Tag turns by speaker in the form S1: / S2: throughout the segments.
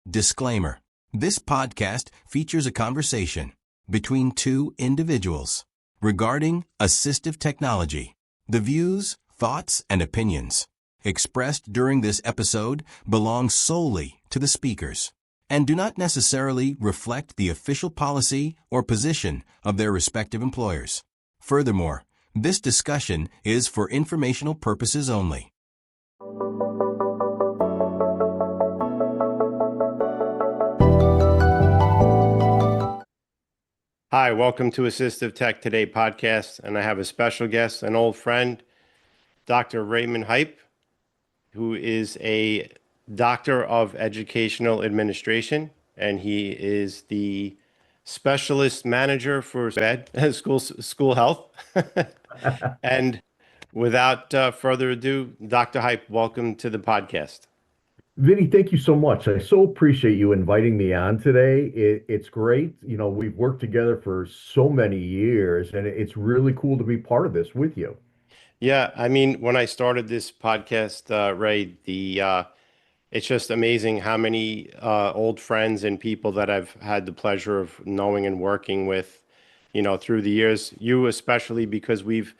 S1: Disclaimer. This podcast features a conversation between two individuals regarding assistive technology. The views, thoughts, and opinions expressed during this episode belong solely to the speakers and do not necessarily reflect the official policy or position of their respective employers. Furthermore, this discussion is for informational purposes only.
S2: Hi, welcome to Assistive Tech Today podcast, and I have a special guest, an old friend, Dr. Raymond Heipp, who is a doctor of educational administration, and he is the specialist manager for school health. And without further ado, Dr. Heipp, welcome to the podcast.
S3: Vinny, thank you so much. I so appreciate you inviting me on today. It's great. You know, we've worked together for so many years, and it's really cool to be part of this with you.
S2: Yeah, I mean, when I started this podcast, Ray, it's just amazing how many old friends and people that I've had the pleasure of knowing and working with, through the years. You especially, because we've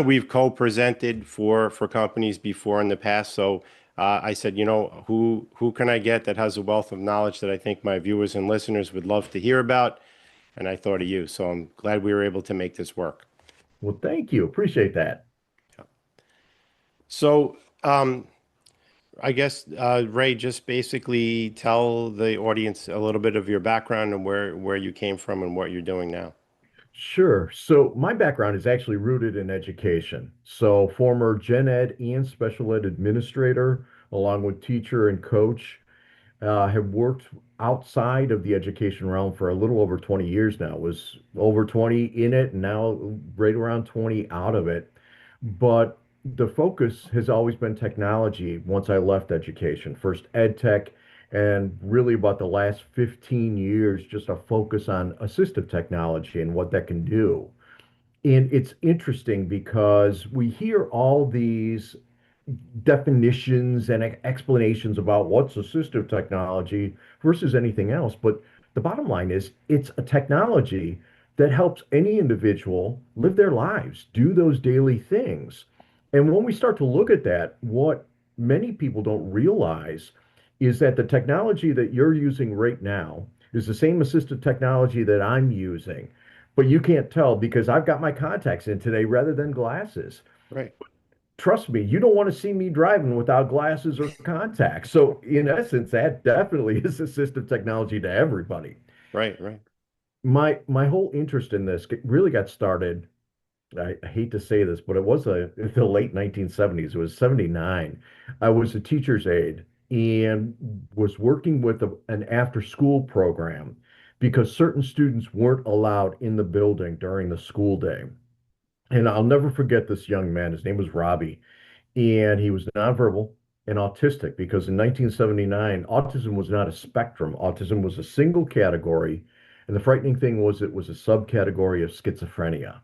S2: we've co-presented for companies before in the past. So I said, who can I get that has a wealth of knowledge that I think my viewers and listeners would love to hear about? And I thought of you. So I'm glad we were able to make this work.
S3: Well, thank you. Appreciate that.
S2: So I guess, Ray, just basically tell the audience a little bit of your background and where you came from and what you're doing now.
S3: Sure. So my background is actually rooted in education. So former gen ed and special ed administrator, along with teacher and coach, have worked outside of the education realm for a little over 20 years now. Was over 20 in it and now right around 20 out of it. But the focus has always been technology once I left education. First ed tech, and really about the last 15 years, just a focus on assistive technology and what that can do. And it's interesting because we hear all these definitions and explanations about what's assistive technology versus anything else. But the bottom line is it's a technology that helps any individual live their lives, do those daily things. And when we start to look at that, what many people don't realize is that the technology that you're using right now is the same assistive technology that I'm using. But you can't tell because I've got my contacts in today rather than glasses.
S2: Right,
S3: Trust me, you don't want to see me driving without glasses or contacts. So, in essence, that definitely is assistive technology to everybody.
S2: right.
S3: My whole interest in this really got started. I hate to say this, but it was the late 1970s. It was 79. I was a teacher's aide and was working with an after school program because certain students weren't allowed in the building during the school day. And I'll never forget this young man. His name was Robbie, and he was nonverbal and autistic because in 1979, autism was not a spectrum. Autism was a single category. And the frightening thing was it was a subcategory of schizophrenia.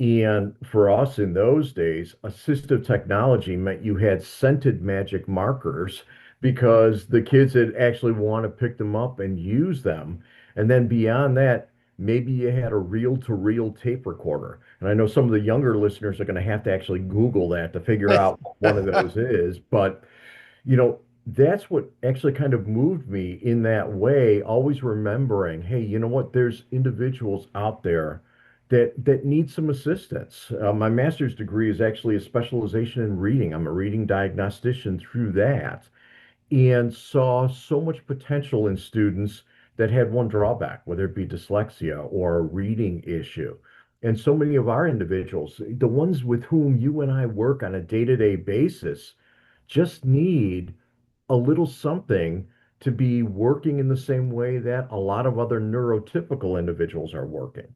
S3: And for us in those days, assistive technology meant you had scented magic markers because the kids would actually want to pick them up and use them. And then beyond that, maybe you had a reel-to-reel tape recorder. And I know some of the younger listeners are going to have to actually Google that to figure out what one of those is. But, that's what actually kind of moved me in that way, always remembering, hey, you know what? There's individuals out there that need some assistance. My master's degree is actually a specialization in reading. I'm a reading diagnostician through that, and saw so much potential in students that had one drawback, whether it be dyslexia or a reading issue. And so many of our individuals, the ones with whom you and I work on a day-to-day basis, just need a little something to be working in the same way that a lot of other neurotypical individuals are working.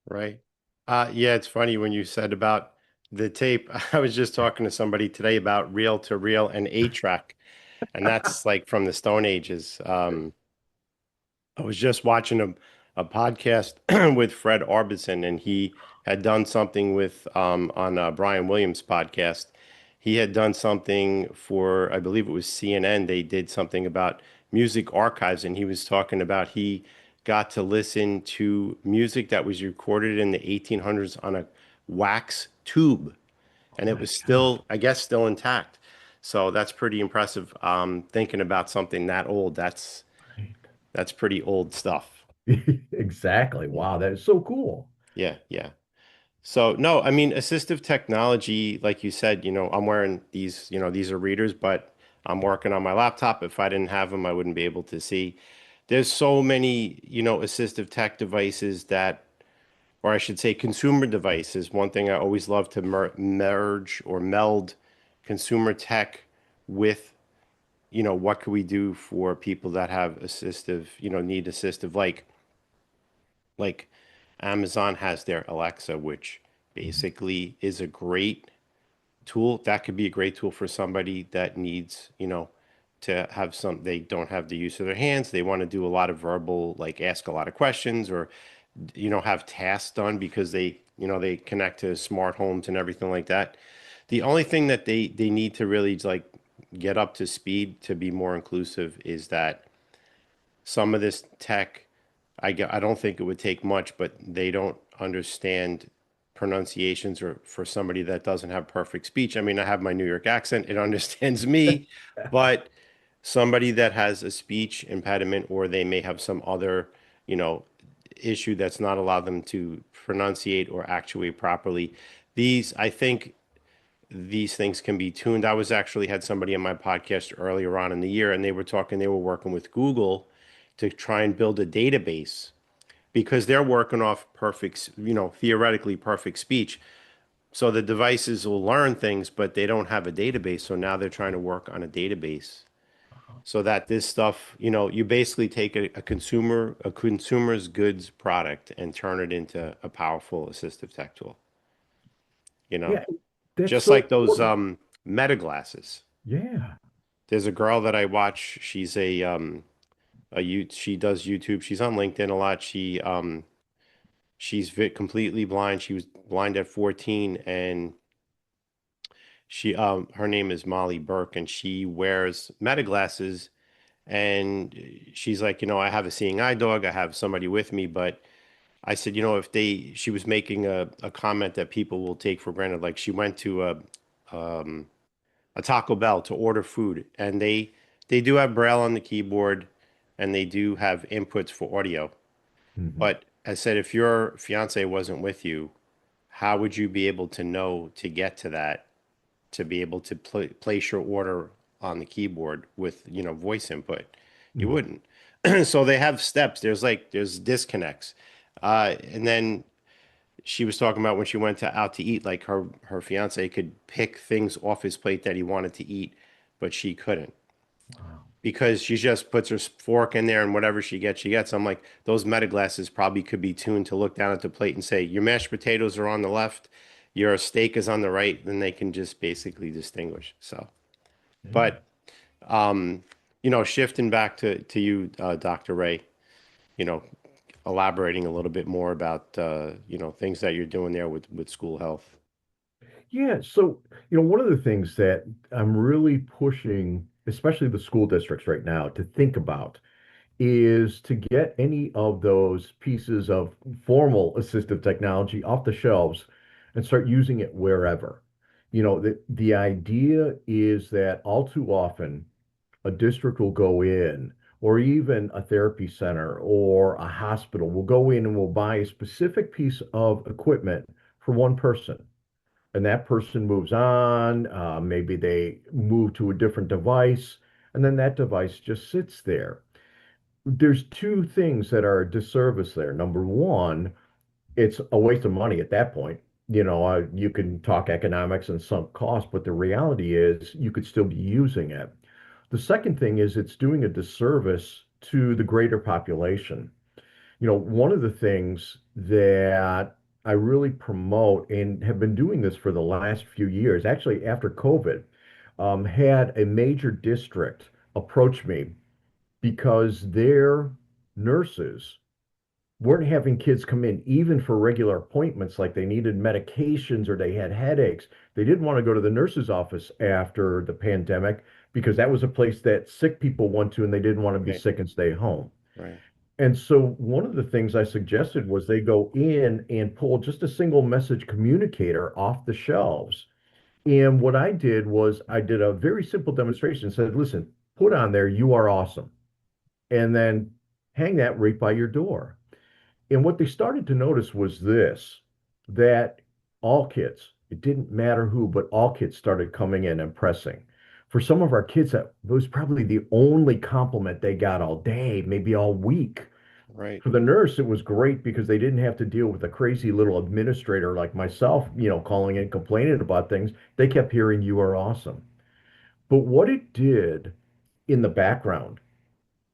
S2: Right. Yeah, it's funny when you said about the tape. I was just talking to somebody today about reel to reel and 8-track, and that's like from the Stone Ages. I was just watching a podcast with Fred Arbison, and he had done something with on Brian Williams' podcast, he had done something for, I believe it was CNN. They did something about music archives, and he was talking about he got to listen to music that was recorded in the 1800s on a wax tube,
S3: Oh
S2: and it
S3: my
S2: was
S3: God.
S2: still, I guess, still intact. So that's pretty impressive. Thinking about something that old,
S3: Right.
S2: that's pretty old stuff.
S3: Exactly.
S2: Yeah,
S3: Wow, that is so cool.
S2: yeah, yeah. So no, I mean, assistive technology, like you said, I'm wearing these, these are readers, but I'm working on my laptop. If I didn't have them, I wouldn't be able to see. There's so many, assistive tech devices that, or I should say consumer devices. One thing I always love to merge or meld consumer tech with, what could we do for people that have assistive, need assistive, like Amazon has their Alexa, which
S3: Mhm.
S2: basically is a great tool. That could be a great tool for somebody that needs, to have some, they don't have the use of their hands. They want to do a lot of verbal, like ask a lot of questions or, have tasks done because they connect to smart homes and everything like that. The only thing that they need to really like get up to speed to be more inclusive is that some of this tech, I don't think it would take much, but they don't understand pronunciations or for somebody that doesn't have perfect speech. I mean, I have my New York accent, it understands me, but somebody that has a speech impediment or they may have some other, you know, issue that's not allow them to pronunciate or actuate properly. I think these things can be tuned. I was actually had somebody on my podcast earlier on in the year, and they were talking, they were working with Google to try and build a database because they're working off perfect, theoretically perfect speech. So the devices will learn things, but they don't have a database. So now they're trying to work on a database so that this stuff, you basically take a consumer's goods product and turn it into a powerful assistive tech tool, you know,
S3: Yeah, that's
S2: just
S3: so
S2: like those
S3: important.
S2: meta glasses.
S3: Yeah.
S2: There's a girl that I watch. She's she does YouTube. She's on LinkedIn a lot. She's completely blind. She was blind at 14, and her name is Molly Burke, and she wears meta glasses. And she's like, I have a seeing eye dog. I have somebody with me, but I said, she was making a comment that people will take for granted. Like she went to a Taco Bell to order food, and they do have Braille on the keyboard, and they do have inputs for audio.
S3: Mhm.
S2: But I said, if your fiance wasn't with you, how would you be able to know to get to that, to be able to place your order on the keyboard with, voice input? You
S3: Mhm.
S2: wouldn't. So they have steps. There's disconnects. And then she was talking about when she went out to eat, like her fiance could pick things off his plate that he wanted to eat, but she couldn't
S3: Wow.
S2: because she just puts her fork in there and whatever she gets, she gets. I'm like, those meta glasses probably could be tuned to look down at the plate and say, your mashed potatoes are on the left, your steak is on the right. Then they can just basically distinguish. So,
S3: Yeah.
S2: but, shifting back to you, Dr. Ray, you know, elaborating a little bit more about, things that you're doing there with school health.
S3: Yeah, so one of the things that I'm really pushing, especially the school districts right now, to think about is to get any of those pieces of formal assistive technology off the shelves and start using it wherever. The idea is that all too often a district will go in, or even a therapy center or a hospital will go in and will buy a specific piece of equipment for one person. And that person moves on. Maybe they move to a different device, and then that device just sits there. There's two things that are a disservice there. Number one, it's a waste of money at that point. You can talk economics and sunk cost, but the reality is you could still be using it. The second thing is it's doing a disservice to the greater population. One of the things that I really promote and have been doing this for the last few years, actually after COVID, had a major district approach me because their nurses weren't having kids come in even for regular appointments, like they needed medications or they had headaches. They didn't want to go to the nurse's office after the pandemic because that was a place that sick people went to and they didn't want to be
S2: Right.
S3: sick and stay home.
S2: Right.
S3: And so one of the things I suggested was they go in and pull just a single message communicator off the shelves. And what I did was I did a very simple demonstration, said, listen, put on there, you are awesome. And then hang that right by your door. And what they started to notice was this, that all kids, it didn't matter who, but all kids started coming in and pressing. For some of our kids, that was probably the only compliment they got all day, maybe all week.
S2: Right.
S3: For the nurse, it was great because they didn't have to deal with a crazy little administrator like myself, calling in complaining about things. They kept hearing you are awesome. But what it did in the background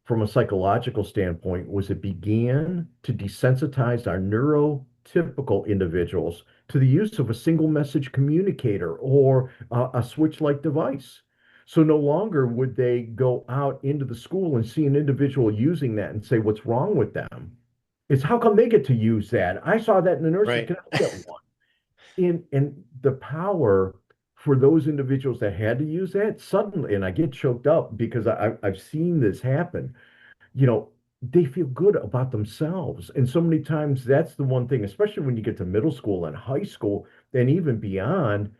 S3: from a psychological standpoint was it began to desensitize our neurotypical individuals to the use of a single message communicator or a switch-like device. So no longer would they go out into the school and see an individual using that and say, what's wrong with them? It's how come they get to use that? I saw that in the nursery.
S2: Right.
S3: Can I get one? And the power for those individuals that had to use that suddenly, and I get choked up because I've seen this happen, you know, they feel good about themselves. And so many times that's the one thing, especially when you get to middle school and high school, and even beyond,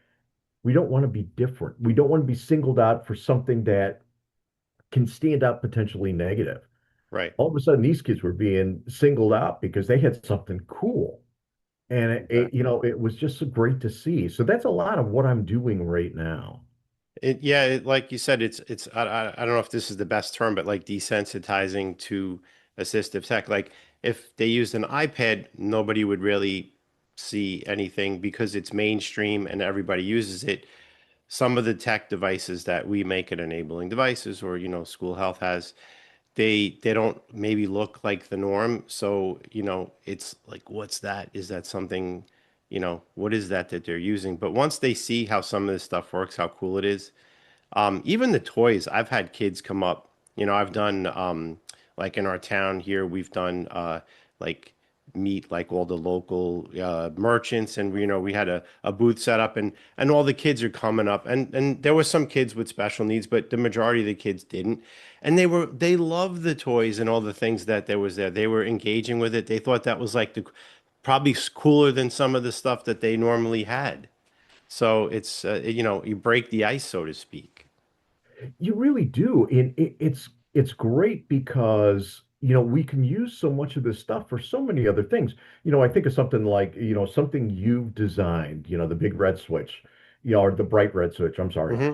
S3: we don't want to be different. We don't want to be singled out for something that can stand out potentially negative.
S2: Right.
S3: All of a sudden, these kids were being singled out because they had something cool. And
S2: Exactly.
S3: it was just so great to see. So that's a lot of what I'm doing right now.
S2: Like you said, I don't know if this is the best term, but like desensitizing to assistive tech. Like if they used an iPad, nobody would really see anything because it's mainstream and everybody uses it. Some of the tech devices that we make it enabling devices, or school health has, they don't maybe look like the norm. So, it's like, what's that? Is that something, what is that they're using? But once they see how some of this stuff works, how cool it is, even the toys, I've had kids come up. I've done like in our town here, we've done like meet like all the local merchants, and we had a booth set up, and all the kids are coming up, and there was some kids with special needs, but the majority of the kids didn't, and they loved the toys and all the things that there was there. They were engaging with it. They thought that was like the probably cooler than some of the stuff that they normally had. So it's you break the ice, so to speak.
S3: You really do. And it's great because, we can use so much of this stuff for so many other things. I think of something like, something you've designed, the big red switch, or the bright red switch, I'm sorry.
S2: Hmm.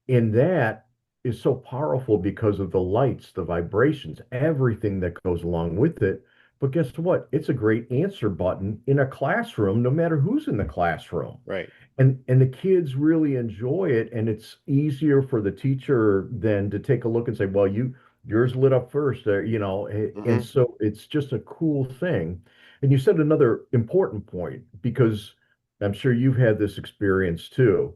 S3: And that is so powerful because of the lights, the vibrations, everything that goes along with it. But guess what? It's a great answer button in a classroom, no matter who's in the classroom.
S2: Right.
S3: And the kids really enjoy it, and it's easier for the teacher than to take a look and say, well, yours lit up first, and
S2: Hmm.
S3: so it's just a cool thing. And you said another important point, because I'm sure you've had this experience too.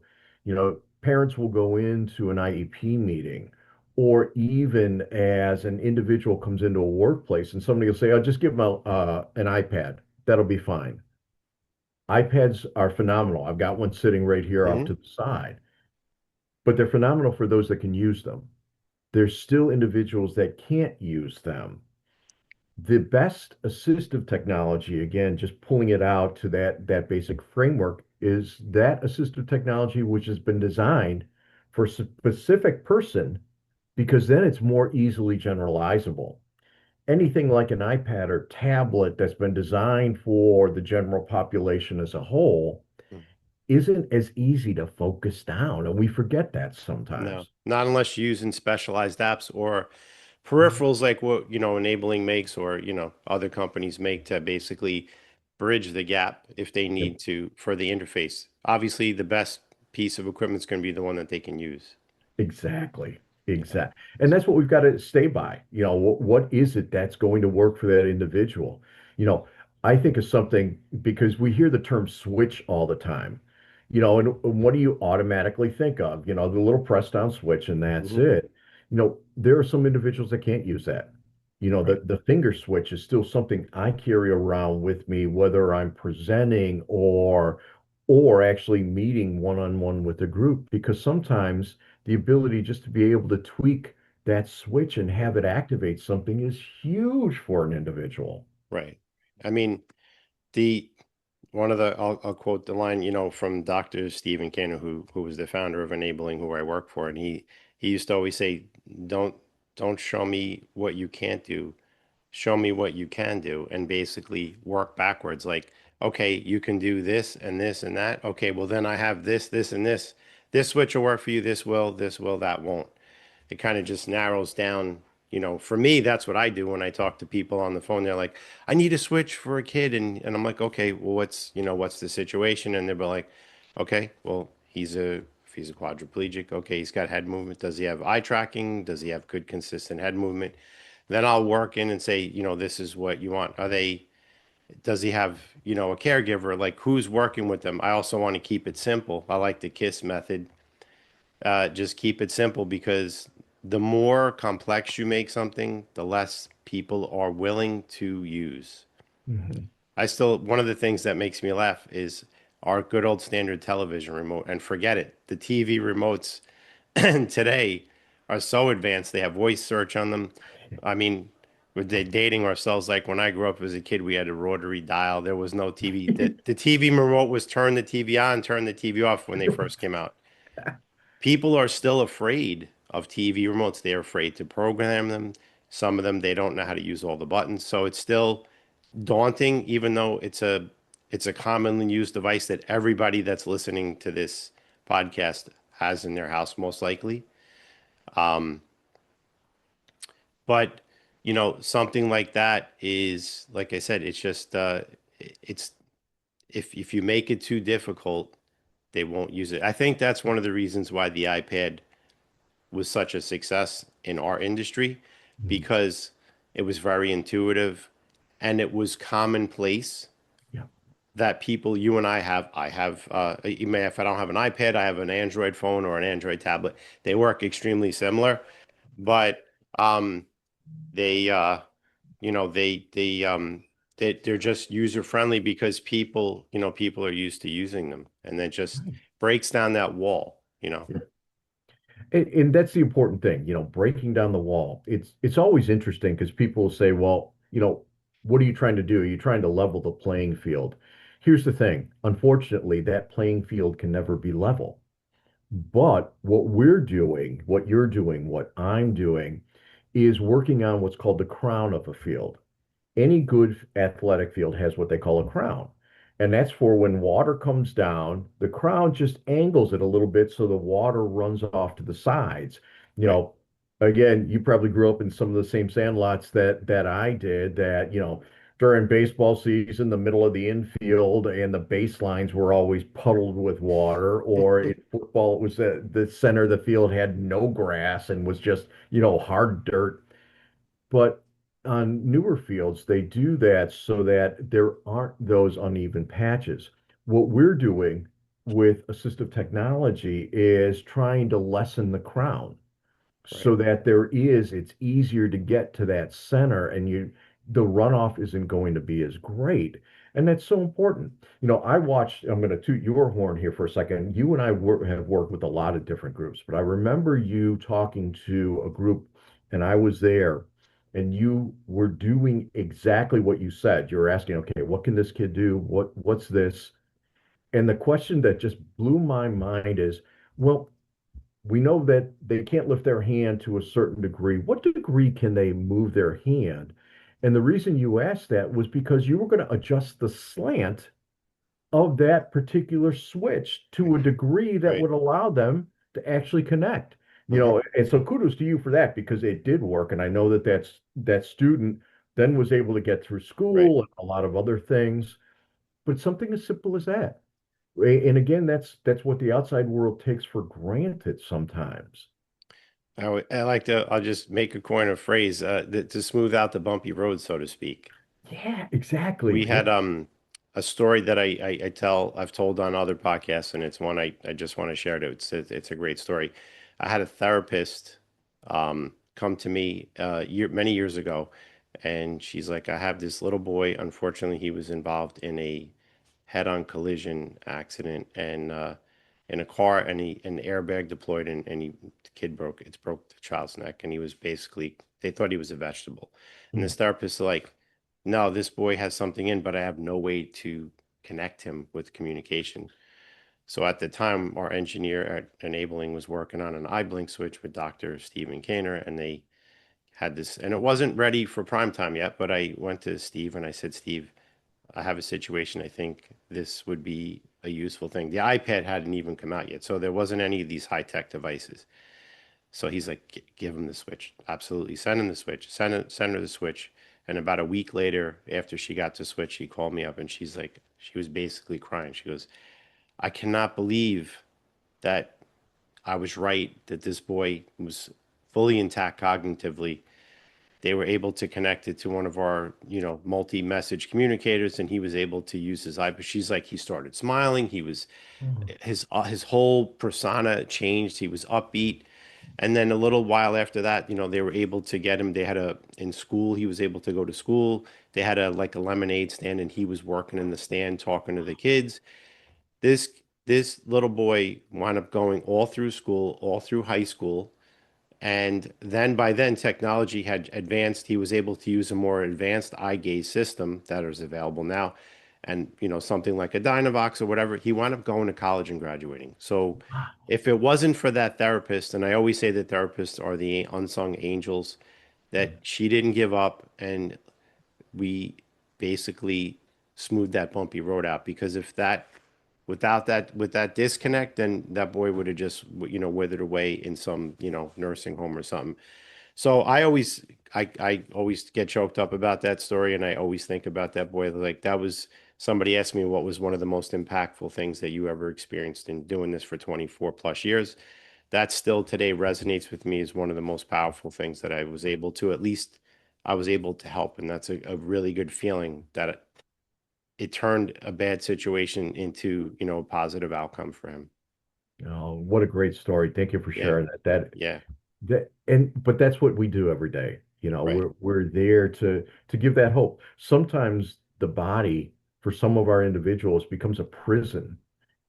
S3: Parents will go into an IEP meeting, or even as an individual comes into a workplace and somebody will say, oh, just give them an iPad, that'll be fine. iPads are phenomenal. I've got one sitting right here off to
S2: Hmm.
S3: the side, but they're phenomenal for those that can use them. There's still individuals that can't use them. The best assistive technology, again, just pulling it out to that basic framework, is that assistive technology which has been designed for a specific person, because then it's more easily generalizable. Anything like an iPad or tablet that's been designed for the general population as a whole isn't as easy to focus down, and we forget that
S2: No,
S3: sometimes.
S2: not unless you're using specialized apps or peripherals like what, Enabling makes, or, other companies make to basically bridge the gap if they
S3: Yep.
S2: need to for the interface. Obviously, the best piece of equipment is going to be the one that they can use.
S3: Exactly.
S2: Yeah.
S3: Exactly. And that's what we've got to stay by. What is it that's going to work for that individual? You know, I think of something because we hear the term switch all the time. And what do you automatically think of? The little press down switch and that's
S2: Hmm.
S3: it. There are some individuals that can't use that.
S2: Right.
S3: The finger switch is still something I carry around with me, whether I'm presenting or actually meeting one-on-one with a group, because sometimes the ability just to be able to tweak that switch and have it activate something is huge for an individual.
S2: Right. I mean, the one of the I'll quote the line, from Dr. Stephen Kanner, who was the founder of Enabling, who I work for, and he used to always say, "Don't don't show me what you can't do, show me what you can do," and basically work backwards. Like, okay, you can do this and this and that. Okay, well then I have this, this, and this. This switch will work for you. This will, that won't. It kind of just narrows down. For me, that's what I do when I talk to people on the phone. They're like, I need a switch for a kid. And I'm like, okay, well, what's the situation? And they'll be like, okay, well, if he's a quadriplegic, okay, he's got head movement. Does he have eye tracking? Does he have good, consistent head movement? Then I'll work in and say, this is what you want. Does he have, a caregiver? Like, who's working with them? I also want to keep it simple. I like the KISS method. Just keep it simple, because the more complex you make something, the less people are willing to use.
S3: Mhm.
S2: One of the things that makes me laugh is our good old standard television remote. And forget it, the TV remotes today are so advanced. They have voice search on them. I mean, we're dating ourselves. Like when I grew up as a kid, we had a rotary dial. There was no TV. The TV remote was turn the TV on, turn the TV off when they first came out. People are still afraid of TV remotes. They're afraid to program them. Some of them, they don't know how to use all the buttons. So it's still daunting, even though it's a commonly used device that everybody that's listening to this podcast has in their house, most likely. But something like that is, like I said, it's just it's if you make it too difficult, they won't use it. I think that's one of the reasons why the iPad was such a success in our industry,
S3: Mhm.
S2: because it was very intuitive and it was commonplace
S3: Yeah.
S2: that people, you and I have, even if I don't have an iPad, I have an Android phone or an Android tablet. They work extremely similar, but um, they, you know, they're just user friendly because people are used to using them, and that just
S3: Right.
S2: breaks down that wall.
S3: Yeah. And that's the important thing, breaking down the wall. It's always interesting because people will say, well, what are you trying to do? Are you trying to level the playing field? Here's the thing. Unfortunately, that playing field can never be level. But what we're doing, what you're doing, what I'm doing is working on what's called the crown of a field. Any good athletic field has what they call a crown. And that's for when water comes down, the crown just angles it a little bit so the water runs off to the sides. You
S2: Right.
S3: know, again, you probably grew up in some of the same sandlots that I did, that, during baseball season, the middle of the infield and the baselines were always puddled with water, or in football, it was the center of the field had no grass and was just, hard dirt. But on newer fields, they do that so that there aren't those uneven patches. What we're doing with assistive technology is trying to lessen the crown
S2: Right.
S3: so that it's easier to get to that center, and the runoff isn't going to be as great. And that's so important. I'm going to toot your horn here for a second. You and I have worked with a lot of different groups, but I remember you talking to a group, and I was there, and you were doing exactly what you said. You were asking, okay, what can this kid do? What's this? And the question that just blew my mind is, well, we know that they can't lift their hand to a certain degree. What degree can they move their hand? And the reason you asked that was because you were going to adjust the slant of that particular switch to a degree that
S2: Right.
S3: would allow them to actually connect.
S2: Uh-huh.
S3: And so kudos to you for that, because it did work. And I know that student then was able to get through
S2: Right.
S3: school and a lot of other things. But something as simple as that. And again, that's what the outside world takes for granted sometimes.
S2: I like to, I'll just make a coin of phrase, to smooth out the bumpy road, so to speak.
S3: Yeah, exactly.
S2: We
S3: Yeah.
S2: had a story that I've told on other podcasts, and it's one I just want to share. It's a great story. I had a therapist come to me many years ago. And she's like, I have this little boy. Unfortunately, he was involved in a head-on collision accident and in a car, and an airbag deployed, and the kid broke the child's neck, and he was basically they thought he was a vegetable. And
S3: Mm.
S2: this therapist is like, no, this boy has something in, but I have no way to connect him with communication. So at the time, our engineer at Enabling was working on an iBlink switch with Dr. Stephen Kaner, and they had this, and it wasn't ready for prime time yet, but I went to Steve and I said, Steve, I have a situation. I think this would be a useful thing. The iPad hadn't even come out yet, so there wasn't any of these high-tech devices. So he's like, give him the switch. Absolutely. Send him the switch. Send her the switch. And about a week later, after she got the switch, she called me up and she's like, she was basically crying. She goes, I cannot believe that I was right, that this boy was fully intact cognitively. They were able to connect it to one of our, multi-message communicators, and he was able to use his iPad. She's like, he started smiling. He was
S3: Oh,
S2: his whole persona changed. He was upbeat. And then a little while after that, they were able to get him. They had in school, he was able to go to school. They had a lemonade stand, and he was working in the stand talking to the kids. This this little boy wound up going all through school, all through high school. And then by then, technology had advanced. He was able to use a more advanced eye gaze system that is available now. And, something like a Dynavox or whatever, he wound up going to college and graduating. So if it wasn't for that therapist, and I always say that therapists are the unsung angels, that she didn't give up, and we basically smoothed that bumpy road out. Because if that without that with that disconnect, then that boy would have just withered away in some nursing home or something. So I always get choked up about that story, and I always think about that boy. Like, that was, somebody asked me what was one of the most impactful things that you ever experienced in doing this for 24 plus years. That still today resonates with me as one of the most powerful things that I was able to help. And that's a really good feeling that it turned a bad situation into, a positive outcome for him.
S3: oh, what a great story. Thank you for
S2: Yeah.
S3: sharing that. That
S2: Yeah.
S3: but that's what we do every day.
S2: Right.
S3: We're there to give that hope. Sometimes the body for some of our individuals becomes a prison.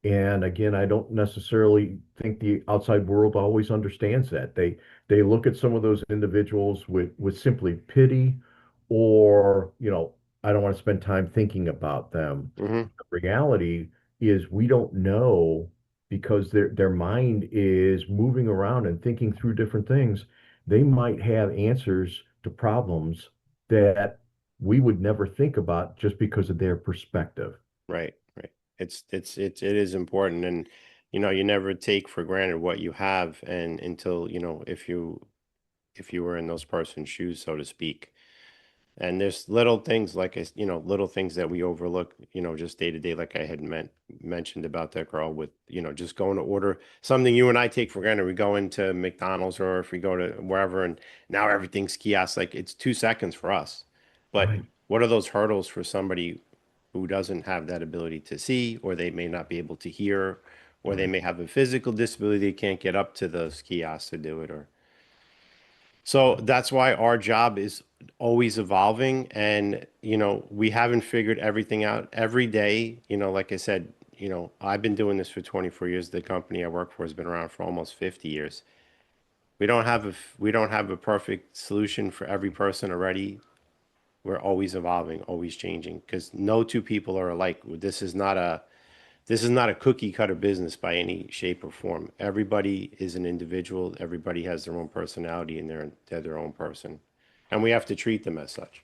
S3: And again, I don't necessarily think the outside world always understands that. They look at some of those individuals with simply pity, or, I don't want to spend time thinking about them.
S2: Hmm.
S3: The reality is we don't know, because their mind is moving around and thinking through different things. They might have answers to problems that we would never think about just because of their perspective.
S2: Right. Right. It is important. And, you never take for granted what you have. And until, if you were in those person's shoes, so to speak. And there's little things like little things that we overlook, just day to day, like I had mentioned about that girl with, just going to order something you and I take for granted. We go into McDonald's, or if we go to wherever, and now everything's kiosk, like it's 2 seconds for us. But
S3: Right.
S2: what are those hurdles for somebody who doesn't have that ability to see, or they may not be able to hear, or they
S3: Right.
S2: may have a physical disability, they can't get up to those kiosks to do it, or so that's why our job is always evolving, and we haven't figured everything out every day. Like I said, I've been doing this for 24 years. The company I work for has been around for almost 50 years. We don't have a perfect solution for every person already. We're always evolving, always changing, because no two people are alike. This is not a cookie cutter business by any shape or form. Everybody is an individual. Everybody has their own personality, and they're their own person. And we have to treat them as such.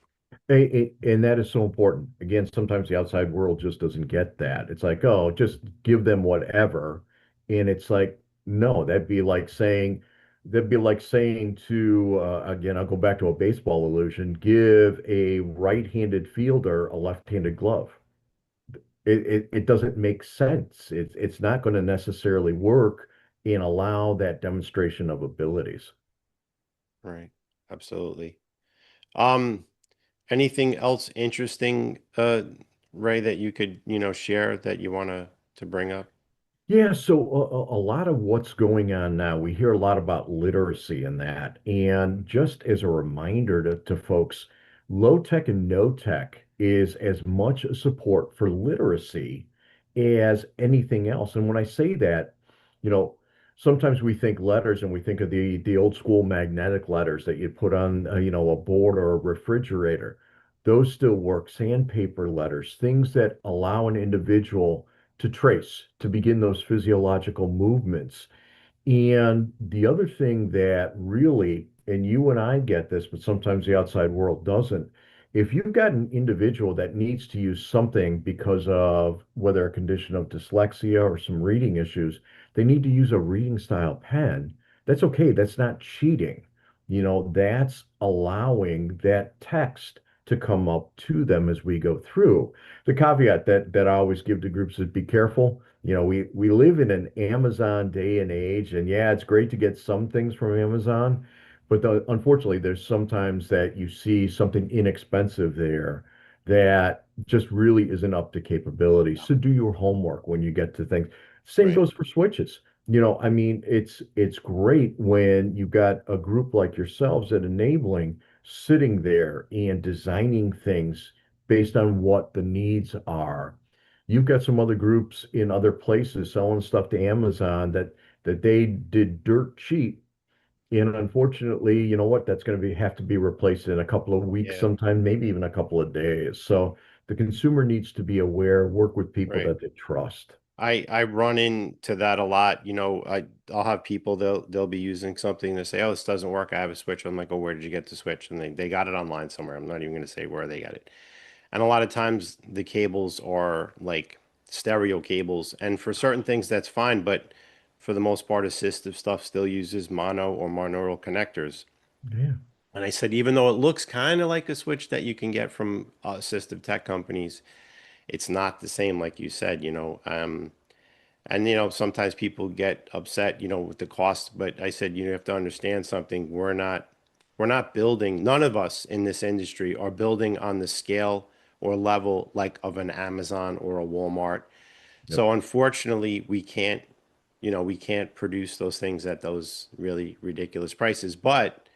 S3: And that is so important. Again, sometimes the outside world just doesn't get that. It's like, oh, just give them whatever. And it's like, no, that'd be like saying to, again, I'll go back to a baseball illusion, give a right-handed fielder a left-handed glove. It doesn't make sense. It's not going to necessarily work and allow that demonstration of abilities.
S2: Right. Absolutely. Um, Anything else interesting, Ray, that you could, share that you want to bring up?
S3: Yeah, so a lot of what's going on now, we hear a lot about literacy and that. And just as a reminder to folks, Low tech and no tech is as much a support for literacy as anything else. And when I say that, you know, sometimes we think letters and we think of the old school magnetic letters that you put on, a board or a refrigerator. Those still work. Sandpaper letters, things that allow an individual to trace, to begin those physiological movements. And the other thing that really, and you and I get this, but sometimes the outside world doesn't, if you've got an individual that needs to use something because of whether a condition of dyslexia or some reading issues, they need to use a reading style pen. That's okay. That's not cheating. That's allowing that text to come up to them as we go through. The caveat that I always give to groups is be careful. We live in an Amazon day and age, and yeah, it's great to get some things from Amazon, but unfortunately, there's sometimes that you see something inexpensive there that just really isn't up to capability. So do your homework when you get to things. Same
S2: Right.
S3: goes for switches. I mean, it's great when you've got a group like yourselves at Enabling sitting there and designing things based on what the needs are. You've got some other groups in other places selling stuff to Amazon that they did dirt cheap. And unfortunately, you know what? That's going to have to be replaced in a couple of weeks,
S2: Yeah.
S3: sometime, maybe even a couple of days. So the consumer needs to be aware, work with people
S2: Right.
S3: that they trust.
S2: I run into that a lot. I'll have people they'll be using something to say, "Oh, this doesn't work. I have a switch." I'm like, "Oh, where did you get the switch?" And they got it online somewhere. I'm not even going to say where they got it. And a lot of times the cables are like stereo cables, and for certain things that's fine, but for the most part, assistive stuff still uses mono or monaural connectors.
S3: Yeah.
S2: And I said, even though it looks kind of like a switch that you can get from assistive tech companies, it's not the same, like you said. And sometimes people get upset, with the cost, but I said, you have to understand something. We're not building, none of us in this industry are building on the scale or level like of an Amazon or a Walmart.
S3: Yep.
S2: So unfortunately, we can't produce those things at those really ridiculous prices, but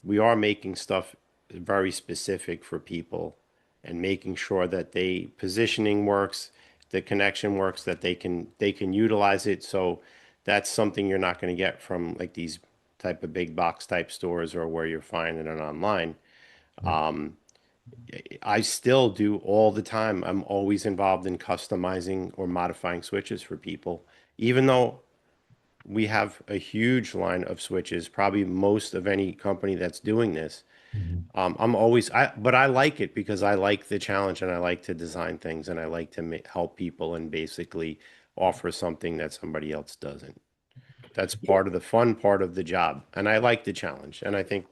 S2: we are making stuff very specific for people and making sure that they positioning works, the connection works, that they can utilize it. So that's something you're not going to get from like these type of big box type stores or where you're finding it online.
S3: Yep.
S2: I still do all the time. I'm always involved in customizing or modifying switches for people, even though we have a huge line of switches, probably most of any company that's doing this.
S3: Mhm.
S2: But I like it because I like the challenge and I like to design things and I like to help people and basically offer something that somebody else doesn't. That's part of the fun part of the job. And I like the challenge. And I think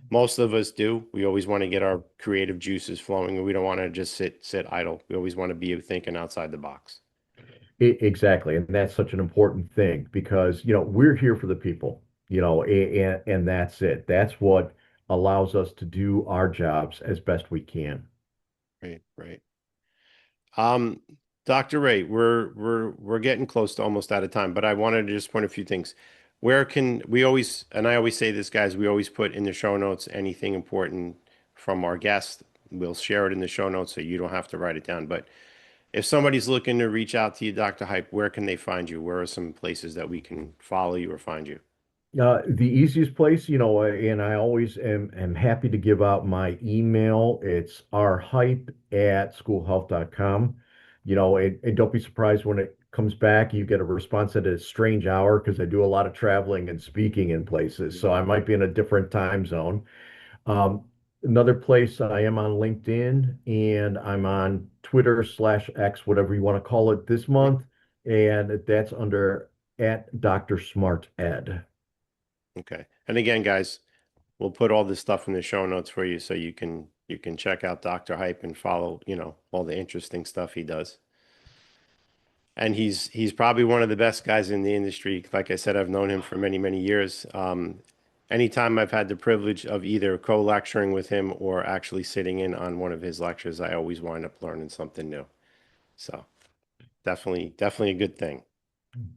S2: most of us do. We always want to get our creative juices flowing and we don't want to just sit idle. We always want to be thinking outside the box.
S3: Exactly. And that's such an important thing because, we're here for the people, and that's it. That's what allows us to do our jobs as best we can.
S2: Right, right. Um, Dr. Ray, we're getting close to almost out of time, but I wanted to just point a few things. Where can we always, and I always say this, guys, we always put in the show notes anything important from our guest. We'll share it in the show notes so you don't have to write it down. But if somebody's looking to reach out to you, Dr. Hype, where can they find you? Where are some places that we can follow you or find you?
S3: The easiest place, and I always am happy to give out my email. It's rhype@schoolhealth.com. And don't be surprised when it comes back, you get a response at a strange hour because I do a lot of traveling and speaking in places. So I might be in a different time zone. Um, Another place I am on LinkedIn and I'm on Twitter/X, whatever you want to call it this
S2: Mhm.
S3: month. And that's under at Dr. Smart Ed.
S2: Okay. And again, guys, we'll put all this stuff in the show notes for you so you can check out Dr. Hype and follow, all the interesting stuff he does. And he's probably one of the best guys in the industry. Like I said, I've known him for many, many years. Anytime I've had the privilege of either co-lecturing with him or actually sitting in on one of his lectures, I always wind up learning something new. So definitely, definitely a good thing.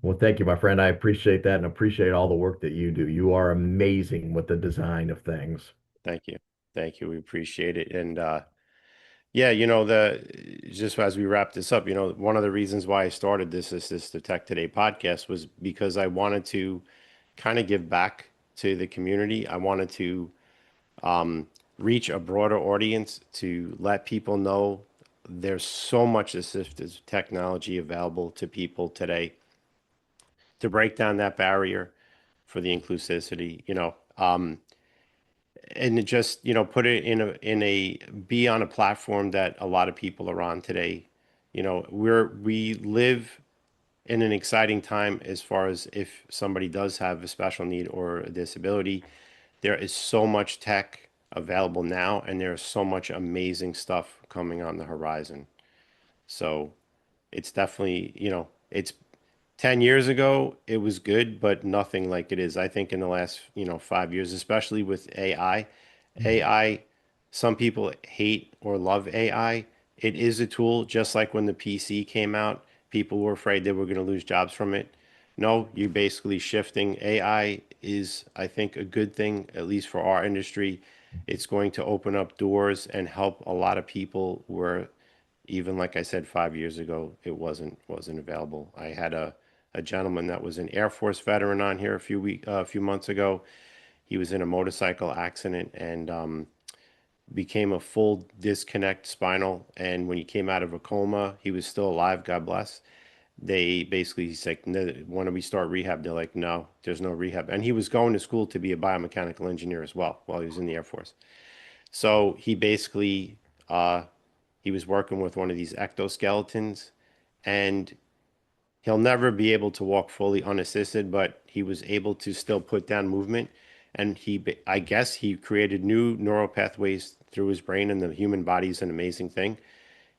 S3: Well, thank you, my friend. I appreciate that and appreciate all the work that you do. You are amazing with the design of things.
S2: Thank you. Thank you. We appreciate it. And yeah, just as we wrap this up, one of the reasons why I started this Assistive Tech Today podcast was because I wanted to kind of give back to the community. I wanted to reach a broader audience to let people know there's so much assistive technology available to people today to break down that barrier for the inclusivity, and just, put it in a be on a platform that a lot of people are on today. We live in an exciting time as far as if somebody does have a special need or a disability. There is so much tech available now, and there's so much amazing stuff coming on the horizon. So it's definitely, it's 10 years ago, it was good, but nothing like it is. I think in the last, 5 years, especially with AI, AI, some people hate or love AI. It is a tool, just like when the PC came out, people were afraid they were going to lose jobs from it. No, you're basically shifting. AI is, I think, a good thing, at least for our industry. It's going to open up doors and help a lot of people where even like I said 5 years ago, it wasn't available. I had a gentleman that was an Air Force veteran on here a few months ago. He was in a motorcycle accident and became a full disconnect spinal. And when he came out of a coma, he was still alive. God bless. They basically, he's like, "No, when do we start rehab?" They're like, "No, there's no rehab." And he was going to school to be a biomechanical engineer as well while he was in the Air Force. So he basically, he was working with one of these ectoskeletons, and he'll never be able to walk fully unassisted, but he was able to still put down movement. And I guess he created new neural pathways through his brain, and the human body is an amazing thing.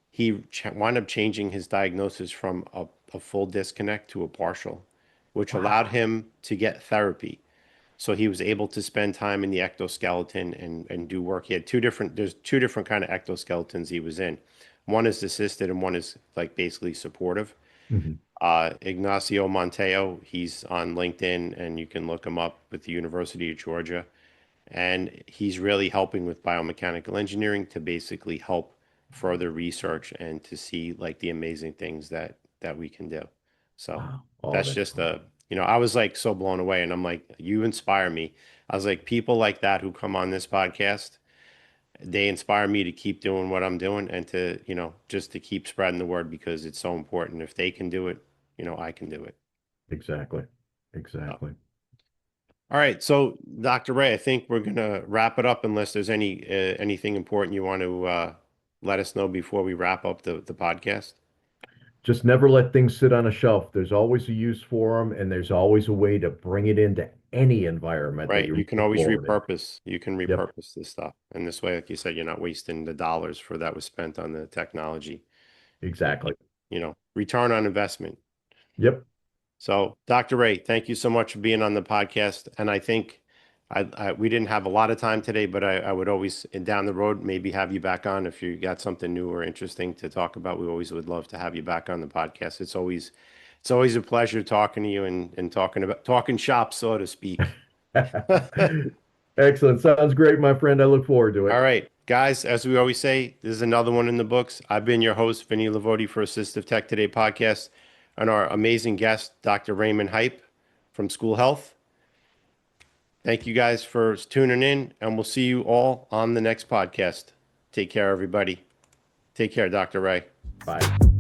S2: He wound up changing his diagnosis from a full disconnect to a partial, which allowed
S3: Wow.
S2: him to get therapy. So he was able to spend time in the ectoskeleton and do work. He had there's two different kind of ectoskeletons he was in. One is assisted and one is like basically supportive.
S3: Mhm.
S2: Ignacio Monteo, he's on LinkedIn and you can look him up with the University of Georgia. And he's really helping with biomechanical engineering to basically help further research and to see like the amazing things that we can do. So
S3: Wow. Oh,
S2: that's
S3: that's
S2: just I was like so blown away and I'm like, you inspire me. I was like, people like that who come on this podcast, they inspire me to keep doing what I'm doing and to, just to keep spreading the word because it's so important. If they can do it, I can do it.
S3: exactly.
S2: So,
S3: Exactly.
S2: all right. So, Dr. Ray, I think we're gonna wrap it up unless there's anything important you want to let us know before we wrap up the podcast.
S3: Just never let things sit on a shelf. There's always a use for them, and there's always a way to bring it into any environment that
S2: Right.
S3: you
S2: You can
S3: move
S2: always
S3: forward in.
S2: repurpose. You can
S3: Yep,
S2: repurpose this stuff. And this way, like you said, you're not wasting the dollars for that was spent on the technology.
S3: exactly.
S2: Return on investment.
S3: Yep.
S2: So, Dr. Ray, thank you so much for being on the podcast. And I think we didn't have a lot of time today, but I would always, down the road, maybe have you back on if you got something new or interesting to talk about. We always would love to have you back on the podcast. It's always a pleasure talking to you and talking shop, so to speak.
S3: Excellent. Sounds great, my friend. I look forward to
S2: All
S3: it.
S2: right, guys, as we always say, this is another one in the books. I've been your host, Vinny Lavodi for Assistive Tech Today podcast, and our amazing guest, Dr. Raymond Heipp from School Health. Thank you guys for tuning in, and we'll see you all on the next podcast. Take care, everybody. Take care, Dr. Ray.
S3: Bye.